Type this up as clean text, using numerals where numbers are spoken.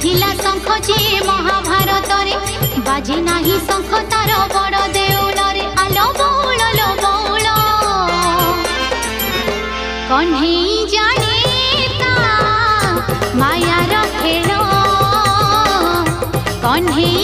बाजिला शंख जे महाभारत रे बाजी नाही शंख तार बड़ देउल रे आलो बौल कन्हई जाने ता मायार खेल कन्हई